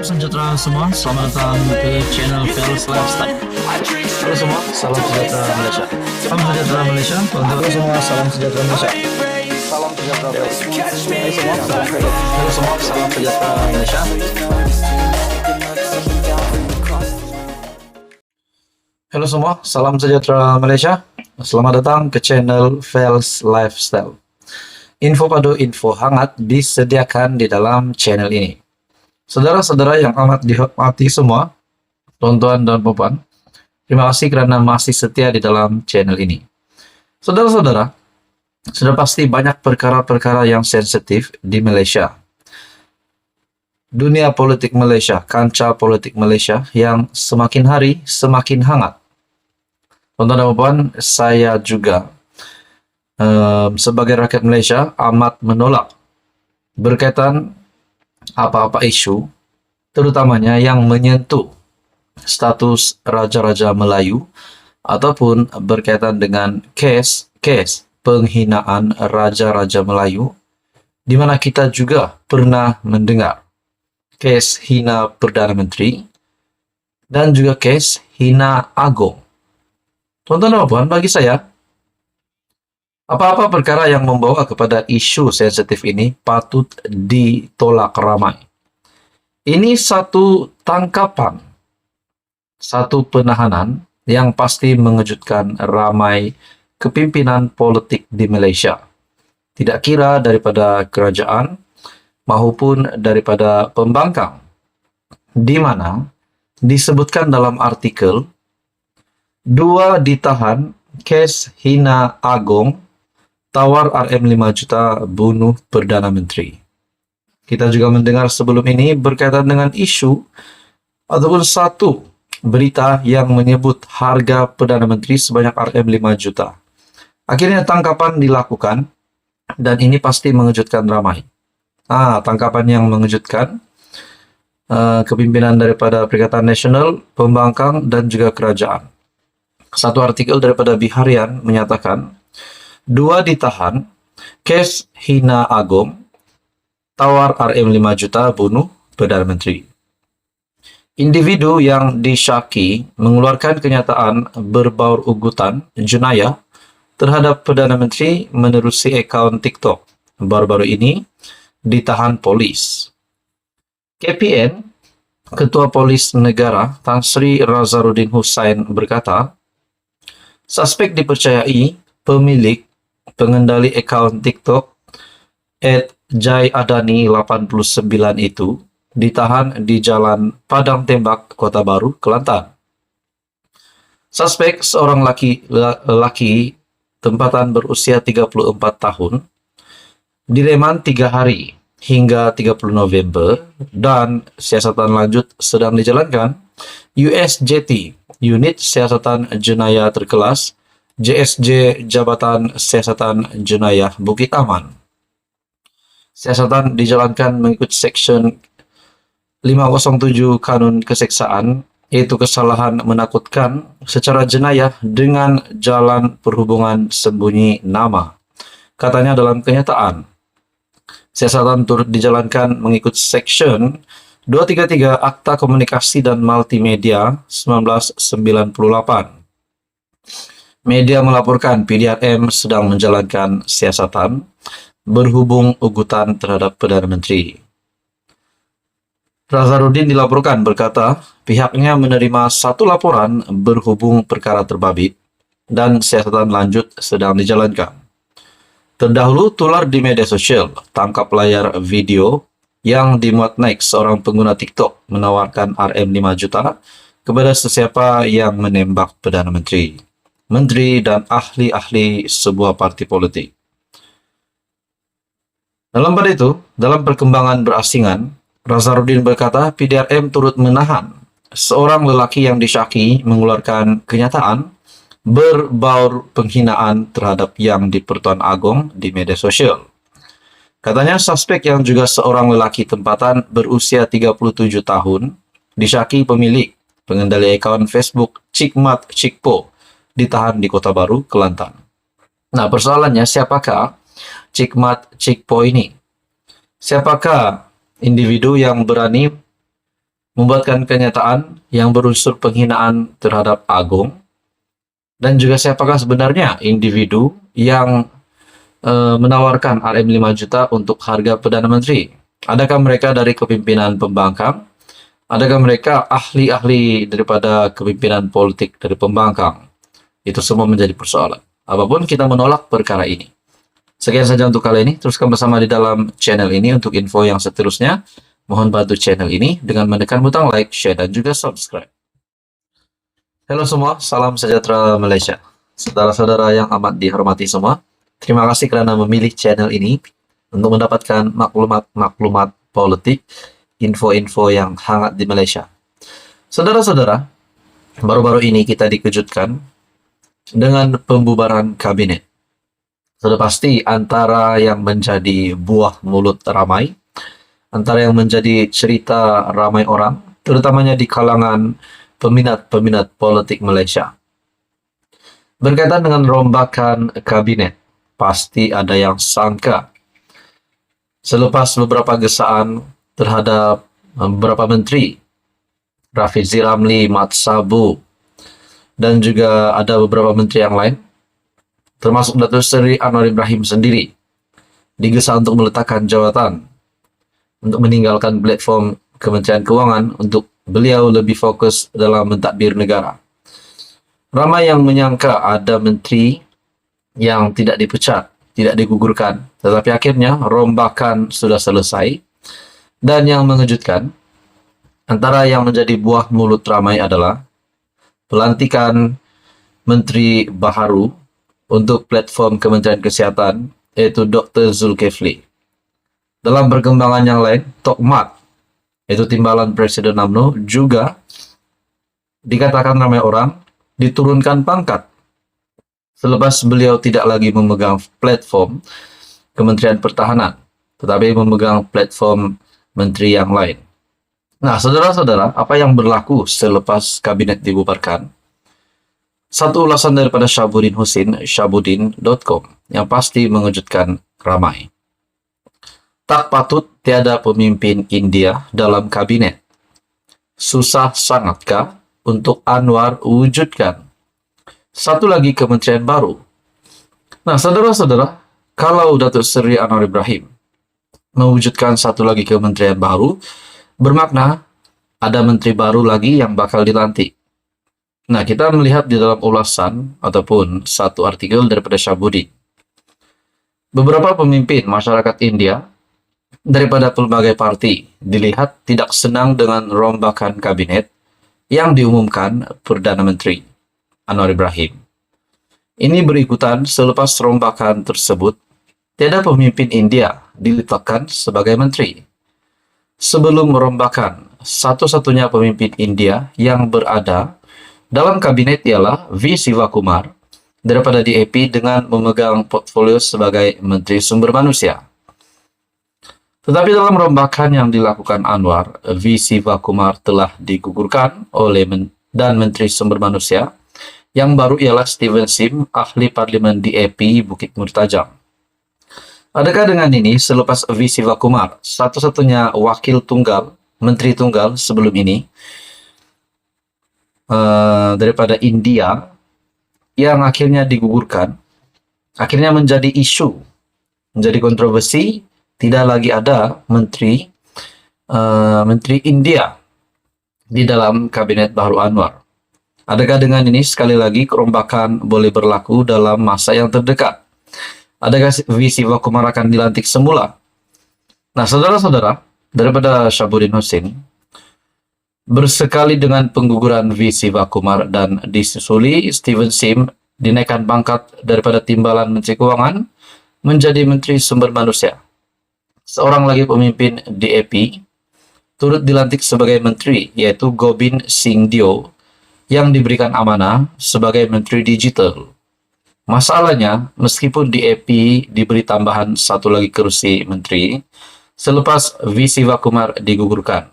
Sejahtera semua, selamat datang ke channel Fels Lifestyle. Halo semua, salam sejahtera Malaysia. Salam sejahtera Malaysia. Halo semua, salam sejahtera Malaysia. Salam sejahtera Malaysia. Halo semua, salam sejahtera Malaysia. Halo semua, salam sejahtera Malaysia. Selamat datang ke channel Fels Lifestyle. Info padu info hangat disediakan di dalam channel ini. Saudara-saudara yang amat dihormati semua, tuan-tuan dan puan, terima kasih karena masih setia di dalam channel ini. Saudara-saudara, sudah pasti banyak perkara-perkara yang sensitif di Malaysia. Dunia politik Malaysia, kancah politik Malaysia yang semakin hari semakin hangat. Tuan-tuan dan puan, saya juga sebagai rakyat Malaysia amat menolak berkaitan apa-apa isu, terutamanya yang menyentuh status Raja-Raja Melayu ataupun berkaitan dengan kes penghinaan Raja-Raja Melayu, di mana kita juga pernah mendengar kes hina Perdana Menteri dan juga kes hina Agong. Tuan-tuan dan puan, bagi saya, apa-apa perkara yang membawa kepada isu sensitif ini patut ditolak ramai. Ini satu tangkapan, satu penahanan yang pasti mengejutkan ramai kepimpinan politik di Malaysia. Tidak kira daripada kerajaan maupun daripada pembangkang, di mana disebutkan dalam artikel, 2 ditahan kes hina Agong, tawar RM 5 juta bunuh Perdana Menteri. Kita juga mendengar sebelum ini berkaitan dengan isu ataupun satu berita yang menyebut harga Perdana Menteri sebanyak RM 5 juta. Akhirnya tangkapan dilakukan dan ini pasti mengejutkan ramai. Tangkapan yang mengejutkan kepimpinan daripada Perikatan Nasional, pembangkang dan juga kerajaan. Satu artikel daripada Biharian menyatakan, 2 ditahan, kes hina Agong, tawar RM 5 juta bunuh Perdana Menteri. Individu yang disyaki mengeluarkan kenyataan berbaur ugutan jenayah terhadap Perdana Menteri menerusi akaun TikTok. Baru-baru ini ditahan polis. KPN, Ketua Polis Negara Tan Sri Razarudin Hussain berkata, suspek dipercayai pemilik pengendali akaun TikTok @jayadani89 itu ditahan di Jalan Padang Tembak, Kota Baru, Kelantan. Suspek seorang laki tempatan berusia 34 tahun, direman 3 hari hingga 30 November dan siasatan lanjut sedang dijalankan USJT, Unit Siasatan Jenayah Terkelas, JSJ Jabatan Siasatan Jenayah Bukit Aman. Siasatan dijalankan mengikut Seksyen 507 Kanun Keseksaan, yaitu kesalahan menakutkan secara jenayah dengan jalan perhubungan sembunyi nama. Katanya dalam kenyataan, siasatan turut dijalankan mengikut Seksyen 233 Akta Komunikasi dan Multimedia 1998. Media melaporkan PDRM sedang menjalankan siasatan berhubung ugutan terhadap Perdana Menteri. Razarudin dilaporkan berkata pihaknya menerima satu laporan berhubung perkara terbabit dan siasatan lanjut sedang dijalankan. Terdahulu tular di media sosial tangkap layar video yang dimuat naik seorang pengguna TikTok menawarkan RM 5 juta kepada sesiapa yang menembak Perdana Menteri, menteri dan ahli-ahli sebuah parti politik. Dalam pada itu, dalam perkembangan berasingan, Razarudin berkata PDRM turut menahan seorang lelaki yang disyaki mengeluarkan kenyataan berbaur penghinaan terhadap Yang di-Pertuan Agong di media sosial. Katanya suspek yang juga seorang lelaki tempatan berusia 37 tahun, disyaki pemilik pengendali akaun Facebook Cikmat Cikpo, ditahan di Kota Baru, Kelantan. Nah, persoalannya siapakah Cikmat Cikpo ini? Siapakah individu yang berani membuatkan kenyataan yang berunsur penghinaan terhadap Agung, dan juga siapakah sebenarnya individu yang menawarkan RM 5 juta untuk harga Perdana Menteri? Adakah mereka dari kepimpinan pembangkang? Adakah mereka ahli-ahli daripada kepimpinan politik dari pembangkang? Itu semua menjadi persoalan. Apapun kita menolak perkara ini. Sekian saja untuk kali ini. Teruskan bersama di dalam channel ini untuk info yang seterusnya. Mohon bantu channel ini dengan menekan butang like, share, dan juga subscribe. Halo semua, salam sejahtera Malaysia. Saudara-saudara yang amat dihormati semua, terima kasih kerana memilih channel ini untuk mendapatkan maklumat-maklumat politik, info-info yang hangat di Malaysia. Saudara-saudara, baru-baru ini kita dikejutkan dengan pembubaran kabinet. Sudah pasti antara yang menjadi buah mulut ramai, antara yang menjadi cerita ramai orang, terutamanya di kalangan peminat-peminat politik Malaysia. Berkaitan dengan rombakan kabinet, pasti ada yang sangka. Selepas beberapa gesaan terhadap beberapa menteri, Rafizi Ramli, Mat Sabu, dan juga ada beberapa menteri yang lain, termasuk Datuk Seri Anwar Ibrahim sendiri, digesa untuk meletakkan jawatan, untuk meninggalkan platform Kementerian Kewangan untuk beliau lebih fokus dalam mentadbir negara. Ramai yang menyangka ada menteri yang tidak dipecat, tidak digugurkan, tetapi akhirnya rombakan sudah selesai. Dan yang mengejutkan, antara yang menjadi buah mulut ramai adalah pelantikan menteri baharu untuk platform Kementerian Kesihatan, yaitu Dr. Zulkifli. Dalam perkembangan yang lain, Tok Mat, yaitu timbalan Presiden UMNO, juga dikatakan ramai orang diturunkan pangkat selepas beliau tidak lagi memegang platform Kementerian Pertahanan, tetapi memegang platform menteri yang lain. Nah, saudara-saudara, apa yang berlaku selepas kabinet dibubarkan? Satu ulasan daripada Syabuddin Husin, syabuddin.com, yang pasti mengejutkan ramai. Tak patut tiada pemimpin India dalam kabinet. Susah sangatkah untuk Anwar wujudkan satu lagi kementerian baru? Nah, saudara-saudara, kalau Datuk Seri Anwar Ibrahim mewujudkan satu lagi kementerian baru, bermakna ada menteri baru lagi yang bakal dilantik. Nah, kita melihat di dalam ulasan ataupun satu artikel daripada Syabuddin. Beberapa pemimpin masyarakat India daripada pelbagai parti dilihat tidak senang dengan rombakan kabinet yang diumumkan Perdana Menteri Anwar Ibrahim. Ini berikutan selepas rombakan tersebut, tiada pemimpin India diletakkan sebagai menteri. Sebelum merombakan, satu-satunya pemimpin India yang berada dalam kabinet ialah V. Sivakumar daripada DAP dengan memegang portfolio sebagai Menteri Sumber Manusia. Tetapi dalam rombakan yang dilakukan Anwar, V. Sivakumar telah digugurkan oleh Menteri Sumber Manusia. Yang baru ialah Steven Sim, ahli Parlimen DAP Bukit Murtajam. Adakah dengan ini, selepas V. Sivakumar, satu-satunya wakil tunggal, menteri tunggal sebelum ini, daripada India, yang akhirnya digugurkan, akhirnya menjadi isu, menjadi kontroversi, tidak lagi ada menteri India di dalam kabinet baru Anwar. Adakah dengan ini sekali lagi kerombakan boleh berlaku dalam masa yang terdekat? Adakah V. Sivakumar akan dilantik semula? Nah, saudara-saudara, daripada Syabuddin Husin, bersekali dengan pengguguran V. Sivakumar dan disusuli Steven Sim dinaikkan pangkat daripada timbalan Menteri Keuangan menjadi Menteri Sumber Manusia. Seorang lagi pemimpin DAP turut dilantik sebagai menteri, yaitu Gobind Singh Dio, yang diberikan amanah sebagai Menteri Digital. Masalahnya, meskipun DAP diberi tambahan satu lagi kursi menteri selepas V. Sivakumar digugurkan,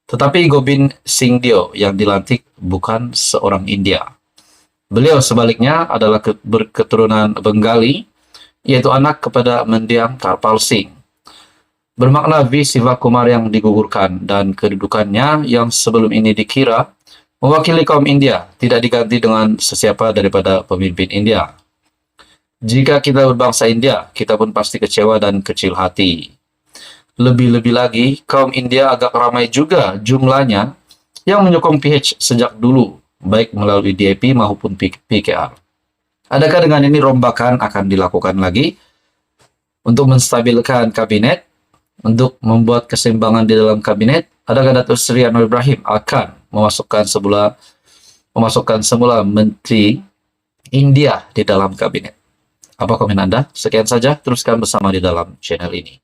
tetapi Gobind Singh Dio yang dilantik bukan seorang India. Beliau sebaliknya adalah berketurunan Bengali, yaitu anak kepada mendiang Karpal Singh. Bermakna V. Sivakumar yang digugurkan dan kedudukannya yang sebelum ini dikira mewakili kaum India tidak diganti dengan sesiapa daripada pemimpin India. Jika kita berbangsa India, kita pun pasti kecewa dan kecil hati. Lebih-lebih lagi, kaum India agak ramai juga jumlahnya yang menyokong PH sejak dulu, baik melalui DAP maupun PKR. Adakah dengan ini rombakan akan dilakukan lagi untuk menstabilkan kabinet, untuk membuat keseimbangan di dalam kabinet? Adakah Datuk Seri Anwar Ibrahim akan memasukkan semula Menteri India di dalam kabinet? Apa komen Anda? Sekian saja, teruskan bersama di dalam channel ini.